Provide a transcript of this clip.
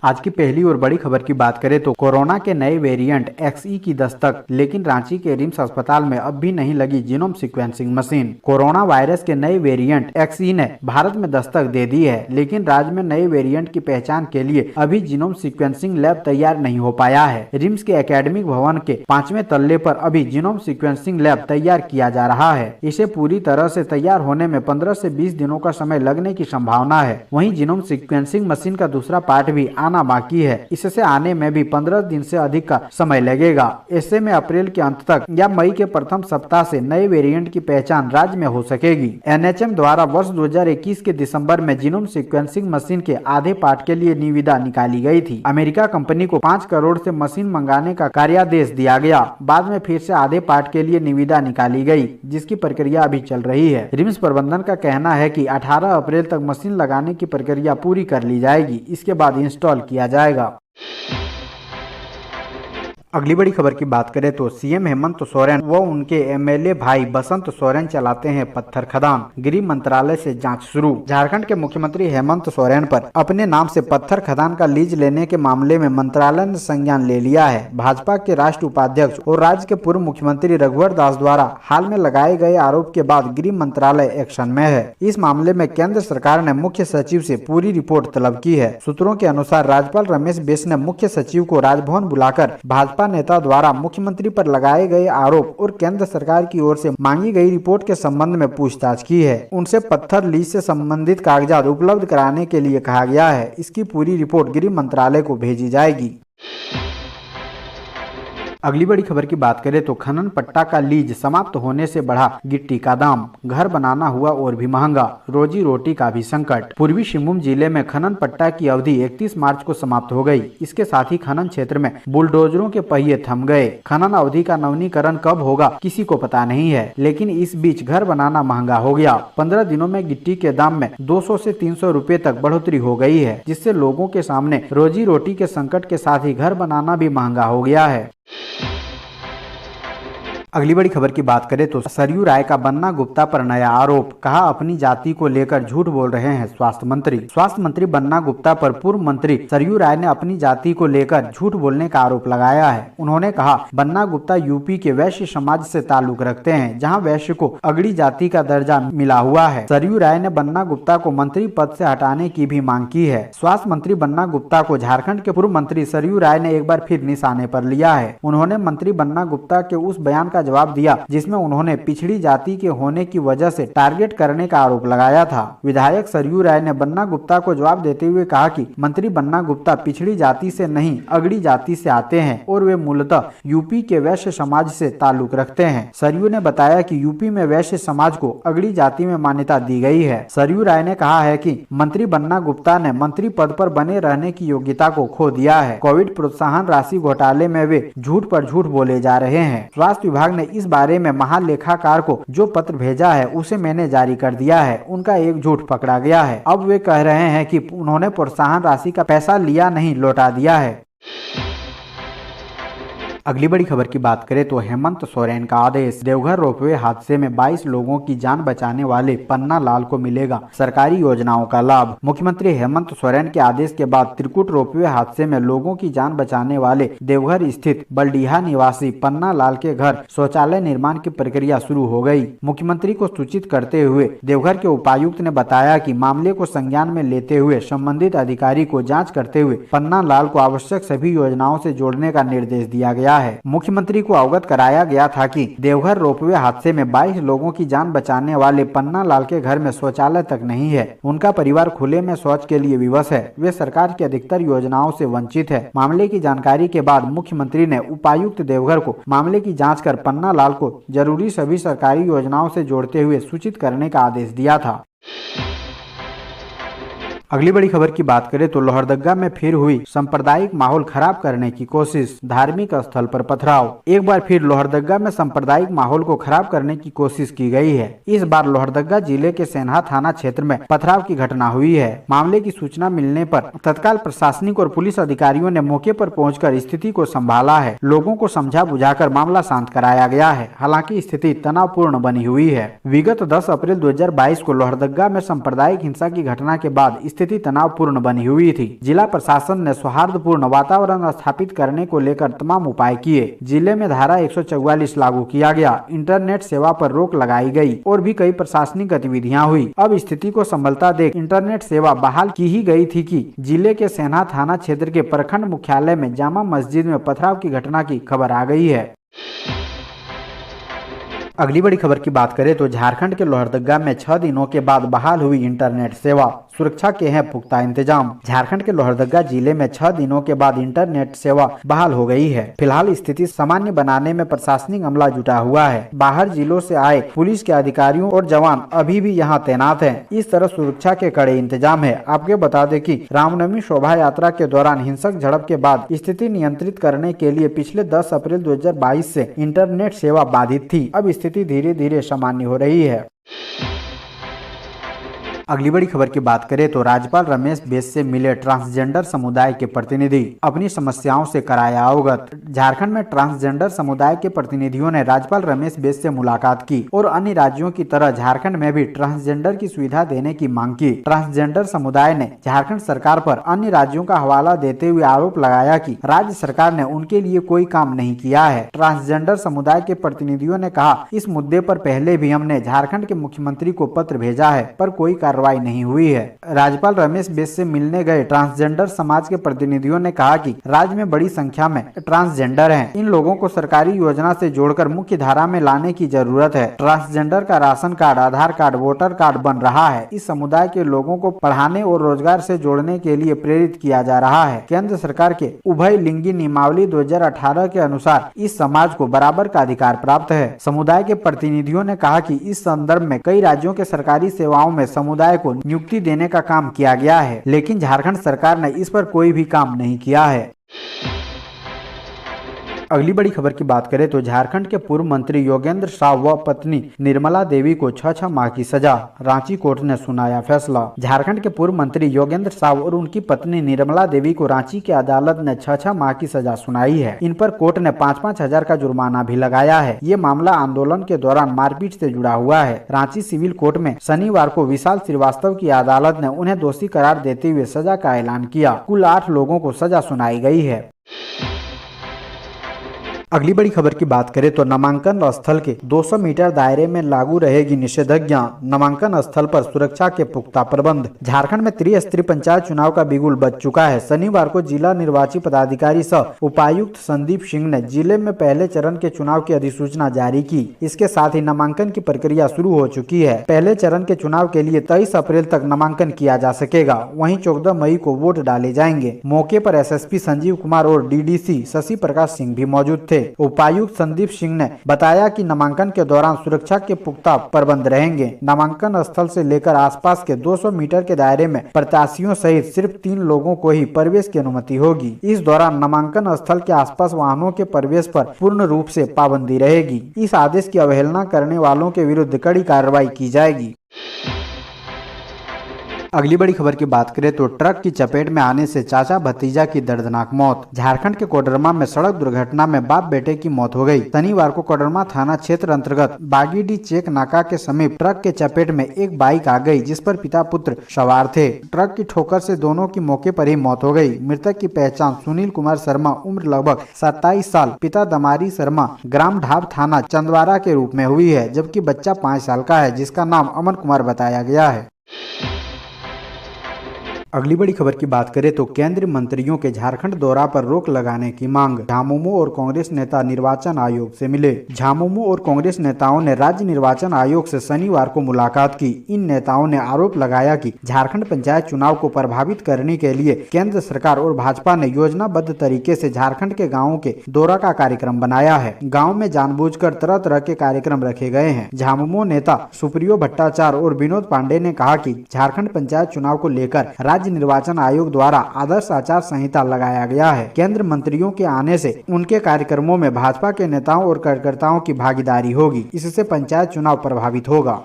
आज की पहली और बड़ी खबर की बात करें तो कोरोना के नए वेरिएंट XE की दस्तक, लेकिन रांची के रिम्स अस्पताल में अब भी नहीं लगी genome sequencing machine. Corona virus के नए वेरिएंट XE ने भारत में दस्तक दे दी है, लेकिन राज्य में नए वेरिएंट की पहचान के लिए अभी जीनोम सीक्वेंसिंग लैब तैयार नहीं हो पाया है। रिम्स के एकेडमिक भवन के 5वें तल्ले पर अभी जीनोम सीक्वेंसिंग लैब तैयार किया जा रहा है। इसे पूरी तरह से तैयार होने में 15 से 20 दिनों का समय लगने की संभावना है। वहीं जीनोम सीक्वेंसिंग मशीन का दूसरा पार्ट भी आना बाकी है। इससे आने में भी 15 दिन से अधिक का समय लगेगा। ऐसे में अप्रैल के अंत तक या मई के प्रथम सप्ताह से नए वेरिएंट की पहचान राज्य में हो सकेगी। NHM द्वारा वर्ष 2021 के दिसंबर में जीनोम सीक्वेंसिंग मशीन के आधे पार्ट के लिए निविदा निकाली गई थी। अमेरिका कंपनी को 5 करोड़ से मशीन मंगाने का कार्यादेश दिया गया। बाद में फिर से आधे पार्ट के लिए निविदा निकाली गई, जिसकी प्रक्रिया अभी चल रही है। रिम्स प्रबंधन का कहना है कि 18 अप्रैल तक मशीन लगाने की प्रक्रिया पूरी कर ली जाएगी। इसके बाद इंस्टॉल किया जाएगा। अगली बड़ी खबर की बात करें तो सीएम हेमंत सोरेन व उनके MLA भाई बसंत सोरेन चलाते हैं पत्थर खदान, गृह मंत्रालय से जांच शुरू। झारखंड के मुख्यमंत्री हेमंत सोरेन पर अपने नाम से पत्थर खदान का लीज लेने के मामले में मंत्रालय ने संज्ञान ले लिया है। भाजपा के राष्ट्रीय उपाध्यक्ष और राज्य के पूर्व मुख्यमंत्री रघुवर दास द्वारा हाल में लगाए गए आरोप के बाद गृह मंत्रालय एक्शन में है। इस मामले में केंद्र सरकार ने मुख्य सचिव से पूरी रिपोर्ट तलब की है। सूत्रों के अनुसार राज्यपाल रमेश बैस ने मुख्य सचिव को राजभवन बुलाकर भाजपा नेता द्वारा मुख्यमंत्री पर लगाए गए आरोप और केंद्र सरकार की ओर से मांगी गई रिपोर्ट के संबंध में पूछताछ की है। उनसे पत्थर लीज से संबंधित कागजात उपलब्ध कराने के लिए कहा गया है। इसकी पूरी रिपोर्ट गृह मंत्रालय को भेजी जाएगी। अगली बड़ी खबर की बात करें तो खनन पट्टा का लीज समाप्त होने से बढ़ा गिट्टी का दाम, घर बनाना हुआ और भी महंगा, रोजी रोटी का भी संकट। पूर्वी सिंहभूम जिले में खनन पट्टा की अवधि 31 मार्च को समाप्त हो गई। इसके साथ ही खनन क्षेत्र में बुलडोजरों के पहिए थम गए। खनन अवधि का नवीनीकरण कब होगा किसी को पता नहीं है, लेकिन इस बीच घर बनाना महंगा हो गया। 15 दिनों में गिट्टी के दाम में 200 से 300 रुपए तक बढ़ोतरी हो गई है, जिससे लोगों के सामने रोजी रोटी के संकट के साथ ही घर बनाना भी महंगा हो गया है। अगली बड़ी खबर की बात करें तो सरयू राय का बन्ना गुप्ता पर नया आरोप, कहा अपनी जाति को लेकर झूठ बोल रहे हैं स्वास्थ्य मंत्री। स्वास्थ्य मंत्री बन्ना गुप्ता पर पूर्व मंत्री सरयू राय ने अपनी जाति को लेकर झूठ बोलने का आरोप लगाया है। उन्होंने कहा बन्ना गुप्ता यूपी के वैश्य समाज से ताल्लुक रखते हैं, जहां वैश्य को अगड़ी जाति का दर्जा मिला हुआ है। सरयू राय ने बन्ना गुप्ता को मंत्री पद से हटाने की भी मांग की है। स्वास्थ्य मंत्री बन्ना गुप्ता को झारखंड के पूर्व मंत्री सरयू राय ने एक बार फिर निशाने पर लिया है। उन्होंने मंत्री बन्ना गुप्ता के उस बयान का जवाब दिया जिसमें उन्होंने पिछड़ी जाति के होने की वजह से टारगेट करने का आरोप लगाया था। विधायक सरयू राय ने बन्ना गुप्ता को जवाब देते हुए कहा कि मंत्री बन्ना गुप्ता पिछड़ी जाति से नहीं अगड़ी जाति से आते हैं और वे मूलतः यूपी के वैश्य समाज से ताल्लुक रखते हैं। सरयू ने बताया कि यूपी में वैश्य समाज को अगड़ी जाति में मान्यता दी गई है। सरयू राय ने कहा है कि मंत्री बन्ना गुप्ता ने मंत्री पद पर बने रहने की योग्यता को खो दिया है। कोविड प्रोत्साहन राशि घोटाले में वे झूठ पर झूठ बोले जा रहे हैं। स्वास्थ्य विभाग ने इस बारे में महालेखाकार को जो पत्र भेजा है उसे मैंने जारी कर दिया है। उनका एक झूठ पकड़ा गया है। अब वे कह रहे हैं कि उन्होंने प्रोत्साहन राशि का पैसा लिया नहीं, लौटा दिया है। अगली बड़ी खबर की बात करें तो हेमंत सोरेन का आदेश, देवघर रोपवे हादसे में 22 लोगों की जान बचाने वाले पन्ना लाल को मिलेगा सरकारी योजनाओं का लाभ। मुख्यमंत्री हेमंत सोरेन के आदेश के बाद त्रिकुट रोपवे हादसे में लोगों की जान बचाने वाले देवघर स्थित बलडीहा निवासी पन्ना लाल के घर शौचालय निर्माण की प्रक्रिया शुरू हो गई। मुख्यमंत्री को सूचित करते हुए देवघर के उपायुक्त ने बताया कि मामले को संज्ञान में लेते हुए संबंधित अधिकारी को जाँच करते हुए पन्ना लाल को आवश्यक सभी योजनाओं से जोड़ने का निर्देश दिया गया है। मुख्यमंत्री को अवगत कराया गया था कि देवघर रोपवे हादसे में 22 लोगों की जान बचाने वाले पन्ना लाल के घर में शौचालय तक नहीं है। उनका परिवार खुले में शौच के लिए विवश है। वे सरकार की अधिकतर योजनाओं से वंचित है। मामले की जानकारी के बाद मुख्यमंत्री ने उपायुक्त देवघर को मामले की जाँच कर पन्ना लाल को जरूरी सभी सरकारी योजनाओं से जोड़ते हुए सूचित करने का आदेश दिया था। अगली बड़ी खबर की बात करें तो लोहरदगा में फिर हुई सांप्रदायिक माहौल खराब करने की कोशिश, धार्मिक स्थल पर पथराव। एक बार फिर लोहरदगा में सांप्रदायिक माहौल को खराब करने की कोशिश की गई है। इस बार लोहरदगा जिले के सेन्हा थाना क्षेत्र में पथराव की घटना हुई है। मामले की सूचना मिलने पर तत्काल प्रशासनिक और पुलिस अधिकारियों ने मौके पर पहुंचकर स्थिति को संभाला है। लोगों को समझा बुझाकर मामला शांत कराया गया है। हालांकि स्थिति तनावपूर्ण बनी हुई है। विगत 10 अप्रैल 2022 को लोहरदगा में सांप्रदायिक हिंसा की घटना के बाद स्थिति स्थिति तनावपूर्ण बनी हुई थी। जिला प्रशासन ने सौहार्दपूर्ण वातावरण स्थापित करने को लेकर तमाम उपाय किए। जिले में धारा 144 लागू किया गया, इंटरनेट सेवा पर रोक लगाई गई और भी कई प्रशासनिक गतिविधियां हुई। अब स्थिति को संभलता देख इंटरनेट सेवा बहाल की ही गई थी कि जिले के सेना थाना क्षेत्र के प्रखंड मुख्यालय में जामा मस्जिद में पथराव की घटना की खबर आ गई है। अगली बड़ी खबर की बात करें तो झारखंड के लोहरदगा में 6 दिनों के बाद बहाल हुई इंटरनेट सेवा, सुरक्षा के हैं पुख्ता इंतजाम। झारखंड के लोहरदगा जिले में 6 दिनों के बाद इंटरनेट सेवा बहाल हो गई है। फिलहाल स्थिति सामान्य बनाने में प्रशासनिक अमला जुटा हुआ है। बाहर जिलों से आए पुलिस के अधिकारियों और जवान अभी भी यहां तैनात हैं। इस तरह सुरक्षा के कड़े इंतजाम है। आपको बता दें कि रामनवमी शोभा यात्रा के दौरान हिंसक झड़प के बाद स्थिति नियंत्रित करने के लिए पिछले 10 अप्रैल 2022 से इंटरनेट सेवा बाधित थी। अब स्थिति धीरे धीरे सामान्य हो रही है। अगली बड़ी खबर की बात करें तो राज्यपाल रमेश बैस से मिले ट्रांसजेंडर समुदाय के प्रतिनिधि, अपनी समस्याओं से कराया अवगत। झारखंड में ट्रांसजेंडर समुदाय के प्रतिनिधियों ने राज्यपाल रमेश बैस से मुलाकात की और अन्य राज्यों की तरह झारखंड में भी ट्रांसजेंडर की सुविधा देने की मांग की। ट्रांसजेंडर समुदाय ने झारखंड सरकार पर अन्य राज्यों का हवाला देते हुए आरोप लगाया कि राज्य सरकार ने उनके लिए कोई काम नहीं किया है। ट्रांसजेंडर समुदाय के प्रतिनिधियों ने कहा, इस मुद्दे पर पहले भी हमने झारखंड के मुख्यमंत्री को पत्र भेजा है पर कोई कार्रवाई नहीं हुई है। राज्यपाल रमेश बैस से मिलने गए ट्रांसजेंडर समाज के प्रतिनिधियों ने कहा कि राज्य में बड़ी संख्या में ट्रांसजेंडर हैं। इन लोगों को सरकारी योजना से जोड़कर मुख्य धारा में लाने की जरूरत है। ट्रांसजेंडर का राशन कार्ड, आधार कार्ड, वोटर कार्ड बन रहा है। इस समुदाय के लोगों को पढ़ाने और रोजगार से जोड़ने के लिए प्रेरित किया जा रहा है। केंद्र सरकार के उभय लिंगी नियमावली 2018 के अनुसार इस समाज को बराबर का अधिकार प्राप्त है। समुदाय के प्रतिनिधियों ने कहा कि इस संदर्भ में कई राज्यों के सरकारी सेवाओं में समुदाय को नियुक्ति देने का काम किया गया है, लेकिन झारखंड सरकार ने इस पर कोई भी काम नहीं किया है। अगली बड़ी खबर की बात करें तो झारखंड के पूर्व मंत्री योगेंद्र साव व पत्नी निर्मला देवी को 6 माह की सजा, रांची कोर्ट ने सुनाया फैसला। झारखंड के पूर्व मंत्री योगेंद्र साव और उनकी पत्नी निर्मला देवी को रांची की अदालत ने 6 माह की सजा सुनाई है। इन पर कोर्ट ने 5-5 हजार का जुर्माना भी लगाया है। ये मामला आंदोलन के दौरान मारपीट से जुड़ा हुआ है। रांची सिविल कोर्ट में शनिवार को विशाल श्रीवास्तव की अदालत ने उन्हें दोषी करार देते हुए सजा का ऐलान किया। कुल 8 लोगों को सजा सुनाई गई है। अगली बड़ी खबर की बात करें तो नामांकन स्थल के 200 मीटर दायरे में लागू रहेगी निषेधाज्ञा, नामांकन स्थल पर सुरक्षा के पुख्ता प्रबंध। झारखंड में त्रिस्तरीय पंचायत चुनाव का बिगुल बज चुका है। शनिवार को जिला निर्वाची पदाधिकारी सह उपायुक्त संदीप सिंह ने जिले में पहले चरण के चुनाव की अधिसूचना जारी की। इसके साथ ही नामांकन की प्रक्रिया शुरू हो चुकी है। पहले चरण के चुनाव के लिए 23 अप्रैल तक नामांकन किया जा सकेगा। वहीं 14 मई को वोट डाले जाएंगे। मौके पर एसएसपी संजीव कुमार और डीडीसी शशि प्रकाश सिंह भी मौजूद थे। उपायुक्त संदीप सिंह ने बताया कि नामांकन के दौरान सुरक्षा के पुख्ता प्रबंध रहेंगे। नामांकन स्थल से लेकर आसपास के 200 मीटर के दायरे में प्रत्याशियों सहित सिर्फ 3 लोगों को ही प्रवेश की अनुमति होगी। इस दौरान नामांकन स्थल के आसपास वाहनों के प्रवेश पर पूर्ण रूप से पाबंदी रहेगी। इस आदेश की अवहेलना करने वालों के विरुद्ध कड़ी कार्रवाई की जाएगी। अगली बड़ी खबर की बात करें तो ट्रक की चपेट में आने से चाचा भतीजा की दर्दनाक मौत। झारखंड के कोडरमा में सड़क दुर्घटना में बाप बेटे की मौत हो गई। शनिवार को कोडरमा थाना क्षेत्र अंतर्गत बागीडी चेक नाका के समीप ट्रक के चपेट में एक बाइक आ गई, जिस पर पिता पुत्र सवार थे। ट्रक की ठोकर से दोनों की मौके पर ही मौत हो गई। मृतक की पहचान सुनील कुमार शर्मा, उम्र लगभग 27 साल, पिता दमारी शर्मा, ग्राम ढाब, थाना चंदवारा के रूप में हुई है, जबकि बच्चा 5 साल का है, जिसका नाम अमन कुमार बताया गया है। अगली बड़ी खबर की बात करें तो केंद्रीय मंत्रियों के झारखंड दौरा पर रोक लगाने की मांग। झामुमो और कांग्रेस नेता निर्वाचन आयोग से मिले। झामुमो और कांग्रेस नेताओं ने राज्य निर्वाचन आयोग से शनिवार को मुलाकात की। इन नेताओं ने आरोप लगाया कि झारखंड पंचायत चुनाव को प्रभावित करने के लिए केंद्र सरकार और भाजपा ने योजनाबद्ध तरीके से झारखंड के गाँवों के दौरा का कार्यक्रम बनाया है। गाँव में जानबूझकर तरह तरह के कार्यक्रम रखे गए हैं। झामुमो नेता सुप्रियो भट्टाचार्य और विनोद पांडे ने कहा कि झारखंड पंचायत चुनाव को लेकर राज्य निर्वाचन आयोग द्वारा आदर्श आचार संहिता लगाया गया है। केंद्र मंत्रियों के आने से उनके कार्यक्रमों में भाजपा के नेताओं और कार्यकर्ताओं की भागीदारी होगी। इससे पंचायत चुनाव प्रभावित होगा।